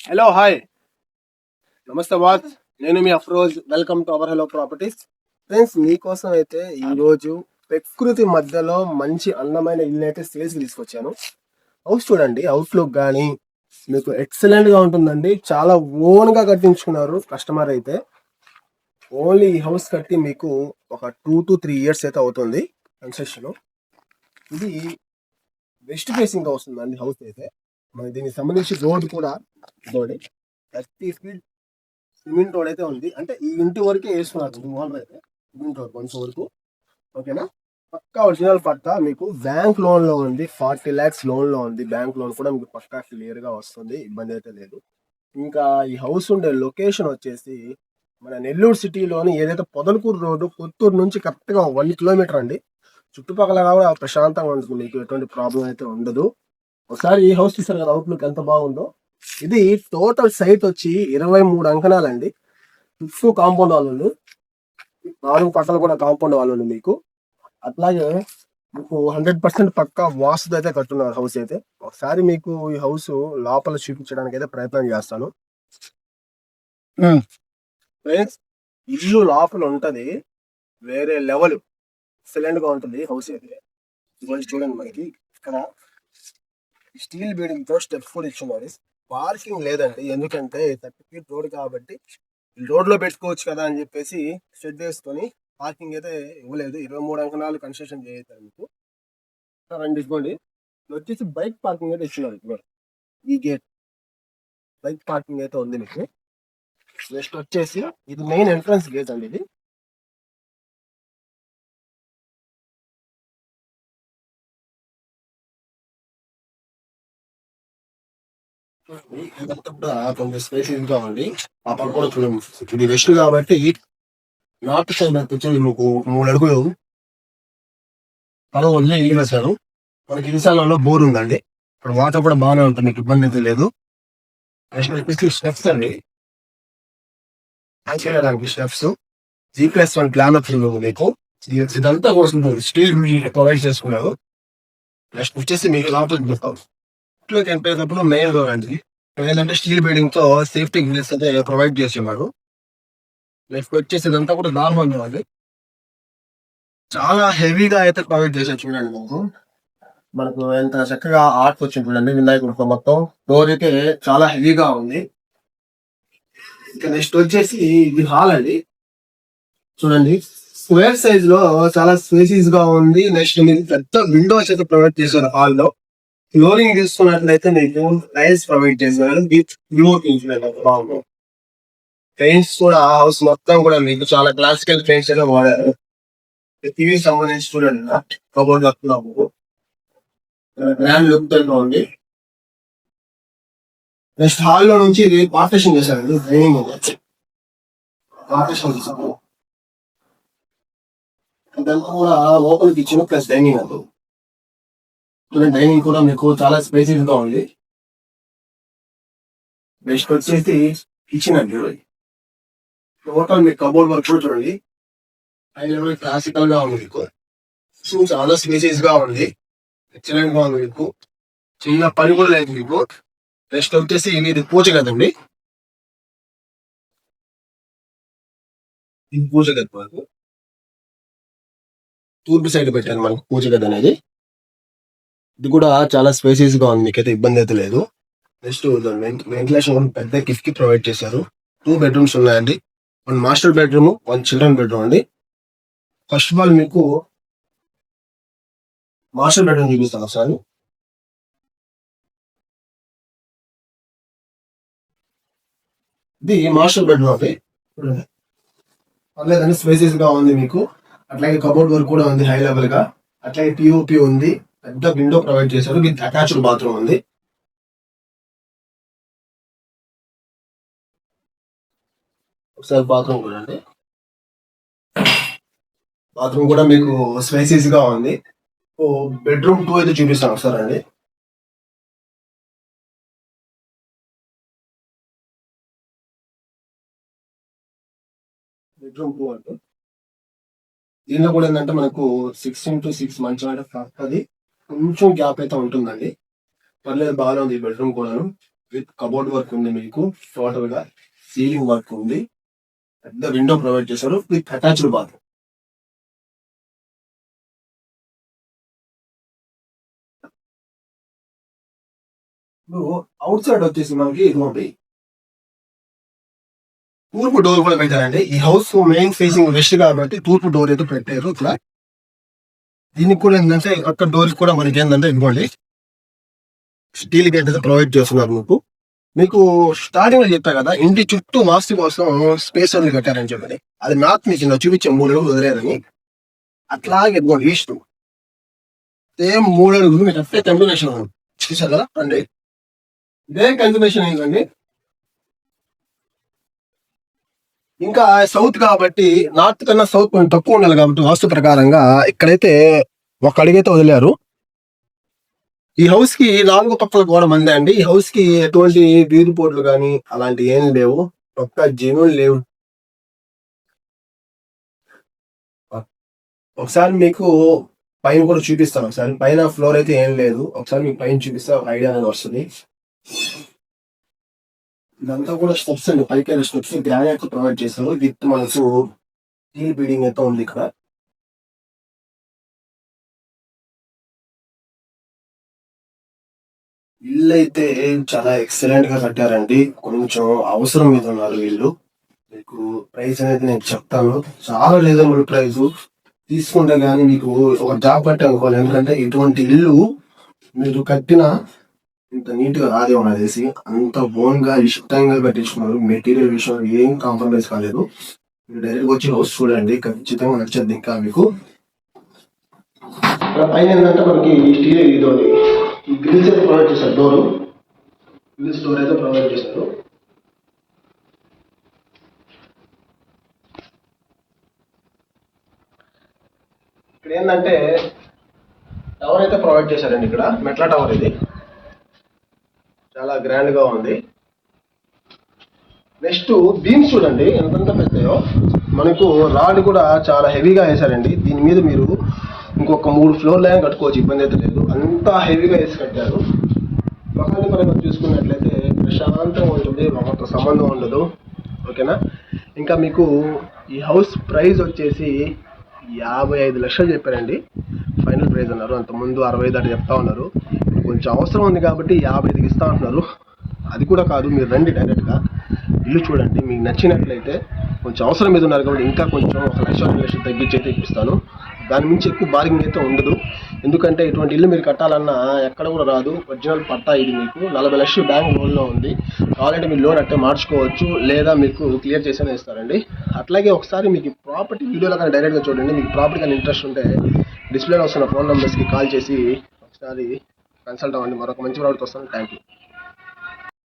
Hello hi నమస్తే బాత్. నేను మీ Afroz. Welcome to our hello properties. Friends, మీకోసం అయితే ఈరోజు ప్రకృతి మధ్యలో మంచి అందమైన ఇల్లు అయితే సేల్స్ తీసుకొచ్చాను. హౌస్ చూడండి, అవుట్లుక్ కానీ మీకు ఎక్సలెంట్ గా ఉంటుందండి. చాలా ఓన్ గా కట్టించుకున్నారు కస్టమర్ అయితే. ఓన్లీ ఈ హౌస్ కట్టి మీకు ఒక 2 to 3 years అయితే అవుతుంది కన్స్ట్రక్షన్. ఇది వెస్ట్ ఫేసింగ్ గా వస్తుందండి హౌస్ అయితే. మన దీనికి సంబంధించి రోడ్ కూడా ఇదోడి 30 feet సిమెంట్ రోడ్ అయితే ఉంది. అంటే ఈ ఇంటి వరకే వేసుకున్నారు ఓనర్ అయితే. సిమెంట్ రోడ్ కొంచెం వరకు. ఓకేనా? పక్కా ఒరిజినల్ పక్కా మీకు బ్యాంక్ లోన్ లో ఉంది. 40 lakhs లోన్ లో ఉంది. బ్యాంక్ లోన్ కూడా మీకు పక్కా క్లియర్ గా వస్తుంది, ఇబ్బంది అయితే లేదు. ఇంకా ఈ హౌస్ ఉండే లొకేషన్ వచ్చేసి మన నెల్లూరు సిటీలోని ఏదైతే పొదలకూరు రోడ్డు, పుత్తూరు నుంచి కరెక్ట్ గా 1 kilometer అండి. చుట్టుపక్కల కూడా ప్రశాంతంగా ఉంటుంది, మీకు ఎటువంటి ప్రాబ్లం అయితే ఉండదు. ఒకసారి ఈ హౌస్ చూసారు కదా, అవుట్లుక్ ఎంత బాగుందో. ఇది టోటల్ సైట్ వచ్చి 23 అంకణాలండి. చుట్టూ కాంపౌండ్ వాళ్ళు, 4 పక్కలు కూడా కాంపౌండ్ వాళ్ళు మీకు. అట్లాగే మీకు 100% పక్కా వాస్తు అయితే కట్టున్నారు హౌస్ అయితే. ఒకసారి మీకు ఈ హౌస్ లోపల చూపించడానికి అయితే ప్రయత్నం చేస్తాను. ఫ్రెండ్స్, ఇల్లు లోపల ఉంటది వేరే లెవెల్, ఎక్సలెంట్ గా ఉంటుంది హౌస్ అయితే. ఇవాళ చూడండి, మనకి ఇక్కడ స్టీల్ బీడింగ్ తో స్టెప్ కూడా ఇచ్చున్నారు. పార్కింగ్ లేదండి, ఎందుకంటే 30 feet రోడ్ కాబట్టి రోడ్ లో పెట్టుకోవచ్చు కదా అని చెప్పేసి షెడ్ వేసుకొని పార్కింగ్ అయితే ఇవ్వలేదు. 23 అంకణాలు కన్స్ట్రక్షన్ చేస్తారు మీకు. రండి, ఇదిగోండి. ఇది వచ్చేసి బైక్ పార్కింగ్ అయితే ఇచ్చినారు. ఇదిగోండి, ఈ గేట్ బైక్ పార్కింగ్ అయితే ఉంది మీకు. నెక్స్ట్ వచ్చేసి ఇది మెయిన్ ఎంట్రన్స్ గేట్ అండి. ఇది ఇదంతా కూడా కొంచెం స్పేసియస్ గా ఉంది. ఆ పక్క కూడా చూడండి, ఇది వెస్ట్ కాబట్టి నార్త్ సైడ్ వచ్చేది మీకు 3 అడుగులు పొలం వదిలే ఇల్లు వేశారు. మనకి ఇన్సాలలో బోర్ ఉందండి. ఇప్పుడు వాటర్ కూడా బాగానే ఉంటుంది, మీకు ఇబ్బంది అయితే లేదు. నెక్స్ట్ వచ్చేసి స్టెప్స్ అండి, చేయడానికి స్టెప్స్. G+1 ప్లాన్ వచ్చింది మీకు. ఇదంతా కోసం స్టీల్ ప్రొవైడ్ చేసుకున్నారు. నెక్స్ట్ వచ్చేసి మీకు లోపలికి ఎంపేటప్పుడు మెయిన్ డోర్ అండి. ఏంటంటే స్టీల్ బీడింగ్ తో సేఫ్టీ గ్రిల్స్ అయితే ప్రొవైడ్ చేస్తున్నారు. నెక్స్ట్ వచ్చేసి ఇదంతా కూడా నార్మల్ అండి, చాలా హెవీగా అయితే ప్రొవైడ్ చేశారు. చూడండి, మనకు ఎంత చక్కగా ఆర్ట్ వచ్చింది చూడండి వినాయకుడితో. మొత్తం డోర్ అయితే చాలా హెవీగా ఉంది. ఇంకా నెక్స్ట్ వచ్చేసి ఇది హాల్ అండి. చూడండి, స్క్వేర్ సైజ్ లో చాలా స్పేసియస్ గా ఉంది. నెక్స్ట్ మీరు పెద్ద విండోస్ అయితే ప్రొవైడ్ చేశారు హాల్ లో. ఫ్లోరింగ్ తీసుకున్నట్లయితే మీకు టైల్స్ ప్రొవైడ్ చేశారు. బాగుంది. పెయింట్స్ కూడా హౌస్ మొత్తం కూడా మీకు చాలా క్లాసికల్ పెయింట్స్ అయితే వాడారు. టీవీ సంబంధించి చూడండి, కబోర్డ్ వస్తున్నాము, గ్రాండ్ లుక్ తో ఉంది. నెక్స్ట్ హాల్ లో నుంచి ఇది పార్టీషన్ చేశారండి. డ్రైనింగ్ పార్టీషన్ చేశారు. ఇదంతా కూడా ఓపెన్ కిచెన్ ప్లస్ డైనింగ్ అండి. డైనింగ్ కూడా మీకు చాలా స్పేసియస్ గా ఉంది. నెక్స్ట్ వచ్చేసి కిచెన్ అండి. టోటల్ మీకు కబోర్డ్ వర్క్ కూడా చూడండి, క్లాసికల్ గా ఉంది మీకు. చాలా స్పేసియస్ గా ఉంది, ఎక్సలెంట్ గా ఉంది మీకు. చిన్న పని కూడా లేదు మీకు. నెక్స్ట్ వచ్చేసి ఇది పూజ కదండి, ఇది పూజ గది. మనకు తూర్పు సైడ్ పెట్టాను మనకు పూజ గది అనేది. ఇది కూడా చాలా స్పేసియస్ గా ఉంది, మీకైతే ఇబ్బంది అయితే లేదు. నెక్స్ట్ వెంటిలేషన్ పెద్ద కిటికీ ప్రొవైడ్ చేశారు. 2 bedrooms ఉన్నాయండి. 1 మాస్టర్ బెడ్రూమ్, 1 చిల్డ్రన్ బెడ్రూమ్ అండి. ఫస్ట్ ఆఫ్ ఆల్ మీకు మాస్టర్ బెడ్రూమ్ చూపిస్తాను ఒకసారి. ఇది మాస్టర్ బెడ్రూమ్ అండి. పర్లేదండి, స్పేసియస్ గా ఉంది మీకు. అట్లాగే కబోర్డ్ వర్క్ కూడా ఉంది హై లెవెల్ గా. అట్లాగే పిఓపి ఉంది, పెద్ద విండో ప్రొవైడ్ చేశారు. విత్ అటాచ్డ్ బాత్రూమ్ ఉంది. ఒకసారి బాత్రూమ్ కూడా అండి, బాత్రూమ్ కూడా మీకు స్పేసియస్ గా ఉంది. బెడ్రూమ్ 2 అయితే చూపిస్తాను ఒకసారి అండి. బెడ్రూమ్ 2 అంటే దీనిలో కూడా ఏంటంటే మనకు 6x6 మంచం అయితే వస్తుంది. కొంచెం గ్యాప్ అయితే ఉంటుందండి. పర్లేదు, బాగానే ఉంది ఈ బెడ్రూమ్ కూడాను. విత్ కబోర్డ్ వర్క్ ఉంది. మీకు టోటల్ గా సీలింగ్ వర్క్ ఉంది. పెద్ద విండో ప్రొవైడ్ చేశారు విత్ అటాచ్డ్ బాత్. ఇప్పుడు అవుట్ సైడ్ వచ్చేసి మనకి ఇదిగోండి తూర్పు డోర్ కూడా పెట్టారండి. ఈ హౌస్ మెయిన్ ఫేసింగ్ వెస్ట్ కాబట్టి తూర్పు డోర్ అయితే పెట్టారు ఇక్కడ. దీనికి కూడా ఏంటంటే అక్కడ డోర్ కూడా మనకి ఏంటంటే ఇదిగోండి స్టీల్ గేట్ అయితే ప్రొవైడ్ చేస్తున్నారు. మీకు స్టార్టింగ్ లో చెప్పా కదా ఇంటి చుట్టూ వాస్తు కోసం స్పేస్ అనేది కట్టారని చెప్పని, అది నార్త్ మీకు చూపించే 3 అడుగులు వదిలేదని. అట్లాగే ఇదిగోండి ఈస్ట్ సేమ్ 3 అడుగులు మీకు అట్లే కంటిన్యూషన్ చూసారు కదా అండి. ఇదే కంటిన్యూషన్ ఏంటండి. ఇంకా సౌత్ కాబట్టి నార్త్ కన్నా సౌత్ కొంచెం తక్కువ ఉండాలి కాబట్టి వాస్తు ప్రకారంగా ఇక్కడైతే ఒక అడుగైతే వదిలేరు. ఈ హౌస్ కి 4 పక్కల గోడ మందే అండి. ఈ హౌస్ కి ఎటువంటి వీధి పోట్లు కానీ అలాంటి ఏం లేవు. ఒక్క జెన్యూన్ లేవు. ఒకసారి మీకు పైన కూడా చూపిస్తాను. ఒకసారి పైన ఫ్లోర్ అయితే ఏం లేదు. ఒకసారి మీకు పైన చూపిస్తే ఒక ఐడియా అనేది వస్తుంది. ఇదంతా కూడా స్టెప్స్ అండి. పైకి స్టెప్స్ గ్రానైట్ ప్రొవైడ్ చేస్తారు విత్ మనకు స్టీల్ బీడింగ్ అయితే ఉంది ఇక్కడ. ఇల్లు అయితే చాలా ఎక్సలెంట్ గా కట్టారండి. కొంచెం అవసరం మీద ఉన్నారు వీళ్ళు. మీకు ప్రైస్ అనేది నేను చెప్తాను. చాలా రీజనబుల్ ప్రైస్ తీసుకుంటే గానీ మీకు ఒక జాబ్ కట్టే అనుకోవాలి. ఎందుకంటే ఇటువంటి ఇల్లు మీరు కట్టిన ఇంత నీట్ గా రాదే ఉన్నదేసి అంత ఓన్ గా ఇష్టంగా కట్టించుకున్నారు. మెటీరియల్ విషయంలో ఏం కాంప్రమైజ్ కాలేదు. మీరు డైరెక్ట్ వచ్చి హౌస్ చూడండి, ఖచ్చితంగా నచ్చద్ది. ఇంకా మీకు పైన ఏంటంటే మనకి స్టీల్ ఇదోని గ్రిల్స్ అయితే ప్రొవైడ్ చేశారు. గ్రిల్స్ డోర్ అయితే ప్రొవైడ్ చేశారు. ఇక్కడ ఏంటంటే టవర్ అయితే ప్రొవైడ్ చేశారండి. ఇక్కడ మెట్ల టవర్ ఇది చాలా గ్రాండ్ గా ఉంది. నెక్స్ట్ బీమ్స్ చూడండి ఎంతంత పెద్దయో. మనకు రాడ్ కూడా చాలా హెవీగా వేశారండి. దీని మీద మీరు ఇంకొక 3 ఫ్లోర్లు అయినా కట్టుకోవచ్చు, ఇబ్బంది అయితే లేదు. అంతా హెవీగా వేసి కట్టారు. పక్కన మనం చూసుకున్నట్లయితే ప్రశాంతంగా ఉంటుంది, ఒకరితో సంబంధం ఉండదు. ఓకేనా. ఇంకా మీకు ఈ హౌస్ ప్రైస్ వచ్చేసి 55 లక్షలు చెప్పారండి. ఫైనల్ ప్రైస్ అన్నారు. అంతకుముందు 65 అటు చెప్తా ఉన్నారు. కొంచెం అవసరం ఉంది కాబట్టి 55కి ఇస్తా ఉంటున్నారు. అది కూడా కాదు, మీరు రండి డైరెక్ట్గా ఇల్లు చూడండి. మీకు నచ్చినట్లయితే కొంచెం అవసరం మీద ఉన్నారు కాబట్టి ఇంకా కొంచెం 1 లక్షలు తగ్గించి అయితే ఇప్పిస్తాను. దాని మించి ఎక్కువ బార్గింగ్ అయితే ఉండదు. ఎందుకంటే ఇటువంటి ఇల్లు మీరు కట్టాలన్నా ఎక్కడ కూడా రాదు. ఒరిజినల్ పట్టా ఇది. మీకు 40 లక్షలు బ్యాంక్ లోన్లో ఉంది. కావాలంటే మీరు లోన్ అట్టే మార్చుకోవచ్చు, లేదా మీకు క్లియర్ చేసేనే ఇస్తారండి. అట్లాగే ఒకసారి మీకు ప్రాపర్టీ వీడియోలో కానీ డైరెక్ట్గా చూడండి. మీకు ప్రాపర్టీ కానీ ఇంట్రెస్ట్ ఉంటే డిస్ప్లేలో వస్తున్న ఫోన్ నెంబర్స్కి కాల్ చేసి ఒకసారి కన్సల్ట్ అవ్వండి. మరొక మంచి ప్రాడక్ట్ వస్తాను. Thank you.